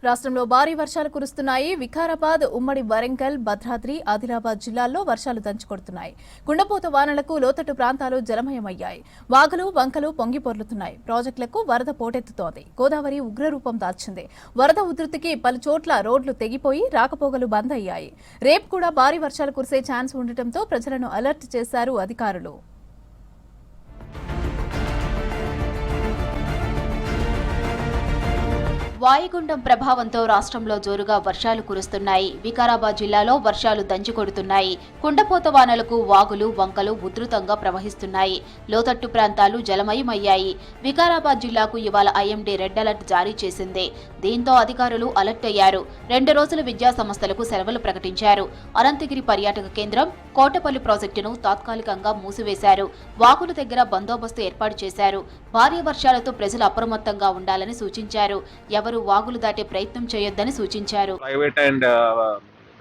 రాష్ట్రంలో భారీ వర్షాలు కురుస్తున్నాయి. వికారాబాద్, ఉమ్మడి వరంగల్, భద్రాద్రి, ఆదిలాబాద్ జిల్లాల్లో వర్షాలు దంచుకొడుతున్నాయి. కుండపోత వానలకు లోతట్టు ప్రాంతాలు జలమయమయ్యాయి. వాగులు, వంకలు పొంగిపొర్లుతున్నాయి. ప్రాజెక్టులకు వరద పోటెత్తుతోంది. గోదావరి ఉగ్రరూపం దాల్చింది. వరద ఉధృతికి పలు చోట్ల రోడ్లు తెగిపోయి రాకపోకలు బంద్ అయ్యాయి. రేపు కూడా భారీ వర్షాలు కురిసే ఛాన్స్ ఉండటంతో ప్రజలను అలర్ట్ చేశారు అధికారులు. వాయుగుండం ప్రభావంతో రాష్ట్రంలో జోరుగా వర్షాలు కురుస్తున్నాయి. వికారాబాద్ జిల్లాలో వర్షాలు దంచుకొడుతున్నాయి. కుండపోత వానలకు వాగులు, వంకలు ఉధృతంగా ప్రవహిస్తున్నాయి. లోతట్టు ప్రాంతాలు జలమయమయ్యాయి. వికారాబాద్ జిల్లాకు ఇవాళ ఐఎండీ రెడ్ అలర్ట్ జారీ చేసింది. దీంతో అధికారులు అలర్ట్ అయ్యారు. 2 రోజుల విద్యా సంస్థలకు సెలవులు ప్రకటించారు. అనంతగిరి పర్యాటక కేంద్రం, కోటపల్లి ప్రాజెక్టును తాత్కాలికంగా మూసివేశారు. వాగుల దగ్గర బందోబస్తు ఏర్పాటు చేశారు. భారీ వర్షాలతో ప్రజలు అప్రమత్తంగా ఉండాలని సూచించారు. ఎవరు వాగులు దాటే ప్రయత్నం చేయొద్దని సూచించారు. Private and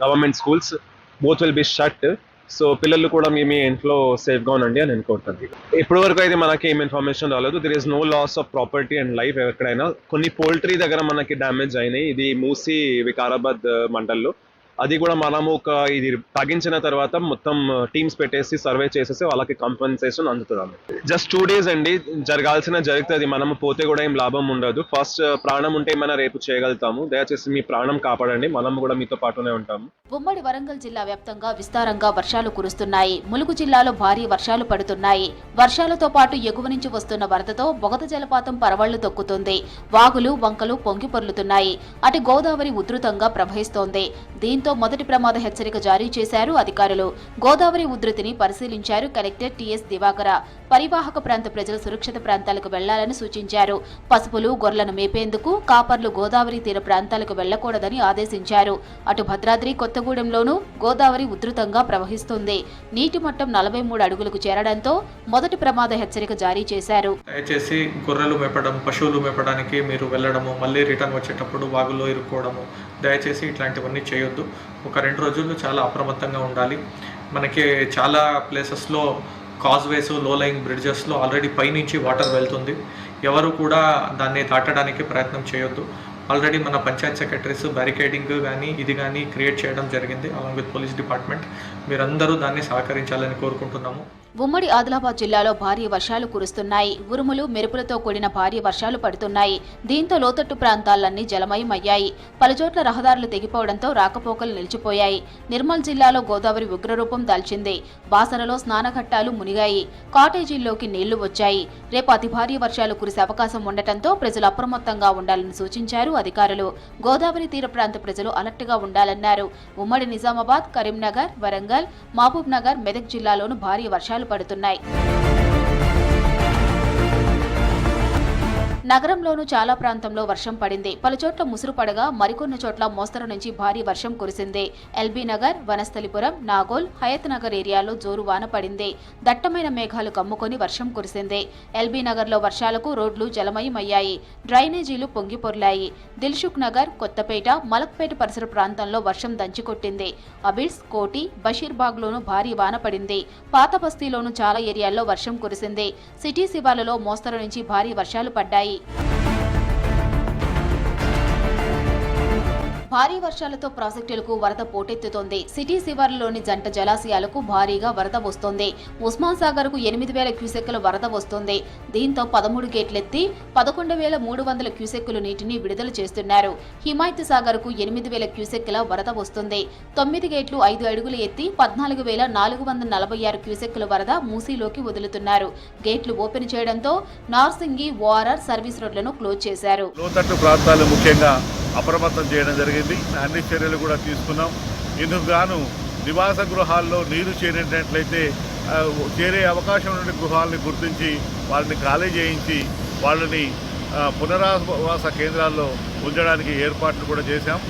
government schools both will be shut. So పిల్లలు కూడా మీ ఇంట్లో సేఫ్ గా ఉండండి అని అనుకుంటుంది. ఇప్పటి వరకు అయితే మనకి ఏం ఇన్ఫర్మేషన్ రాలేదు. There is no loss of property and life ఎక్కడైనా. కొన్ని పోల్ట్రీ దగ్గర మనకి డ్యామేజ్ అయినాయి. ఇది మూసి వికారాబాద్ మండల్లో. అది కూడా మనము ఇది తగ్గించిన తర్వాత మొత్తం టీమ్స్ పెట్టేసి సర్వే చేసేసి వాళ్ళకి కంపెన్సేషన్ అందుతున్నాము. జస్ట్ 2 days అండి, జరుగుతుంది. మనము పోతే కూడా ఏం లాభం ఉండదు. ఫస్ట్ ప్రాణం ఉంటే మనం రేపు చేయగలుగుతాము. దయచేసి మీ ప్రాణం కాపాడండి. మనం కూడా మీతో పాటునే ఉంటాము. ఉమ్మడి వరంగల్ జిల్లా వ్యాప్తంగా విస్తారంగా వర్షాలు కురుస్తున్నాయి. ములుగు జిల్లాలో భారీ వర్షాలు పడుతున్నాయి. వర్షాలతో పాటు ఎగువ నుంచి వస్తున్న వరదతో బొగత జలపాతం పరవళ్లు తొక్కుతుంది. వాగులు, వంకలు పొంగి పొర్లుతున్నాయి. అటు గోదావరి ఉధృతంగా ప్రవహిస్తోంది. దీంతో మొదటి ప్రమాద హెచ్చరిక జారీ చేశారు అధికారులు. గోదావరి ఉధృతిని పరిశీలించారు కలెక్టర్ టిఎస్ దివాకర. పరివాహక ప్రాంత ప్రజలు సురక్షిత ప్రాంతాలకు వెళ్లాలని సూచించారు. పసుపులు, గొర్రెలను మేపేందుకు కాపర్లు గోదావరి తీర ప్రాంతాలకు వెళ్లకూడదని ఆదేశించారు. అటు భద్రాద్రి, కొత్తగూడెంలోనూ గోదావరి ఉధృతంగా ప్రవహిస్తుంది. నీటి మట్టం 43 అడుగులకు చేరడంతో మొదటి ప్రమాద హెచ్చరిక జారీ చేశారు. దయచేసి గొర్రెలు మేపడం, పశువులు మేపడానికి మీరు వెళ్ళడము, మళ్ళీ రిటర్న్ వచ్చేటప్పుడు వాగులో ఇరుక్కోవడము, దయచేసి ఇట్లాంటివన్నీ చేయొద్దు. ఒక 2 రోజులు చాలా అప్రమత్తంగా ఉండాలి. మనకి చాలా ప్లేసెస్లో కాజ్వేస్, లో లయింగ్ బ్రిడ్జెస్లో ఆల్రెడీ పైనుంచి వాటర్ వెళ్తుంది. ఎవరు కూడా దాన్ని దాటడానికి ప్రయత్నం చేయొద్దు. ఆల్రెడీ మన పంచాయత్ సెక్రటరీస్ బ్యారికేడింగ్ ఇది కానీ క్రియేట్ చేయడం జరిగింది అలాంగ్ విత్ పోలీస్ డిపార్ట్మెంట్. మీరందరూ దాన్ని సహకరించాలని కోరుకుంటున్నాము. ఉమ్మడి ఆదిలాబాద్ జిల్లాలో భారీ వర్షాలు కురుస్తున్నాయి. ఉరుములు, మెరుపులతో కూడిన భారీ వర్షాలు పడుతున్నాయి. దీంతో లోతట్టు ప్రాంతాలన్నీ జలమయమయ్యాయి. పలుచోట్ల రహదారులు తెగిపోవడంతో రాకపోకలు నిలిచిపోయాయి. నిర్మల్ జిల్లాలో గోదావరి ఉగ్రరూపం దాల్చింది. బాసరలో స్నానఘట్టాలు మునిగాయి. కాటేజీల్లోకి నీళ్లు వచ్చాయి. రేపు అతి భారీ వర్షాలు కురిసే అవకాశం ఉండటంతో ప్రజలు అప్రమత్తంగా ఉండాలని సూచించారు అధికారులు. గోదావరి తీర ప్రాంత ప్రజలు అలర్ట్గా ఉండాలన్నారు. ఉమ్మడి నిజామాబాద్, కరీంనగర్, వరంగల్, మహబూబ్ నగర్, మెదక్ జిల్లాలోనూ భారీ వర్షాలు పడుతున్నాయి. నగరంలోనూ చాలా ప్రాంతంలో వర్షం పడింది. పలుచోట్ల ముసురు పడగా మరికొన్ని చోట్ల మోస్తరు నుంచి భారీ వర్షం కురిసింది. ఎల్బీ నగర్, వనస్థలిపురం, నాగోల్, హయత్ నగర్ ఏరియాలో జోరు వాన పడింది. దట్టమైన మేఘాలు కమ్ముకొని వర్షం కురిసింది. ఎల్బీ నగర్లో వర్షాలకు రోడ్లు జలమయమయ్యాయి. డ్రైనేజీలు పొంగిపొర్లాయి. దిల్సుఖ్ నగర్, కొత్తపేట, మలక్పేట పరిసర ప్రాంతంలో వర్షం దంచికొట్టింది. అబిడ్స్, కోటి, బషీర్బాగ్లోనూ భారీ వాన పడింది. పాత బస్తీలోనూ చాలా ఏరియాల్లో వర్షం కురిసింది. సిటీ శివార్లలో మోస్తరు నుంచి భారీ వర్షాలు పడ్డాయి. భారీ వర్షాలతో ప్రాజెక్టులకు వరద పోటెత్తుతోంది. సిటీ శివార్లలోని జంట జలాశయాలకు భారీగా వరద వస్తోంది. ఉస్మాన్ సాగర్ కు 8,000 క్యూసెక్కుల వరద వస్తోంది. దీంతో 13 గేట్లెత్తి 11,300 క్యూసెక్కుల నీటిని విడుదల చేస్తున్నారు. హిమాయత్ సాగర్ కు 8,000 క్యూసెక్కుల వరద వస్తుంది. 9 గేట్లు 5 అడుగులు ఎత్తి 14,446 క్యూసెక్కుల వరద మూసీలోకి వదులుతున్నారు. గేట్లు ఓపెన్ చేయడంతో నార్సింగి, ఓఆర్ఆర్ సర్వీస్ రోడ్లను క్లోజ్ చేశారు. అప్రమత్తం చేయడం జరిగింది. అన్ని చర్యలు కూడా తీసుకున్నాం. ఇందుకు గాను నివాస గృహాల్లో నీరు చేరినట్లయితే చేరే అవకాశం ఉన్న గృహాలని గుర్తించి వాళ్ళని ఖాళీ చేయించి వాళ్ళని పునరావాస కేంద్రాల్లో ఉంచడానికి ఏర్పాట్లు కూడా చేశాం.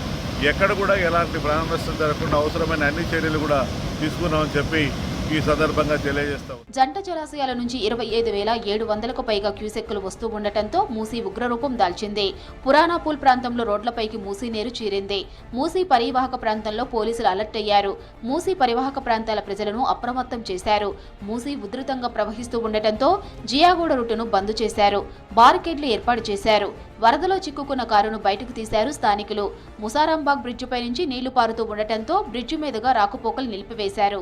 ఎక్కడ కూడా ఎలాంటి ప్రాణ నష్టం జరగకుండా అవసరమైన అన్ని చర్యలు కూడా తీసుకున్నామని చెప్పి ఈ సందర్భంగా తెలియజేస్తాం. జంట జలాశయాల నుంచి 25,700కు పైగా క్యూసెక్కులు వస్తూ ఉండటంతో మూసీ ఉగ్రరూపం దాల్చింది. పురాణాపూల్ ప్రాంతంలో రోడ్లపైకి మూసీ నీరు చీరింది. మూసీ పరివాహక ప్రాంతంలో పోలీసులు అలర్ట్ అయ్యారు. మూసీ పరివాహక ప్రాంతాల ప్రజలను అప్రమత్తం చేశారు. మూసీ ఉధృతంగా ప్రవహిస్తూ ఉండటంతో జియాగూడ రూటును బంద్ చేశారు. బారికేడ్లు ఏర్పాటు చేశారు. వరదలో చిక్కుకున్న కారును బయటకు తీశారు స్థానికులు. ముసారాంబాగ్ బ్రిడ్జిపై నుంచి నీళ్లు పారుతూ ఉండటంతో బ్రిడ్జి మీదుగా రాకపోకలు నిలిపివేశారు.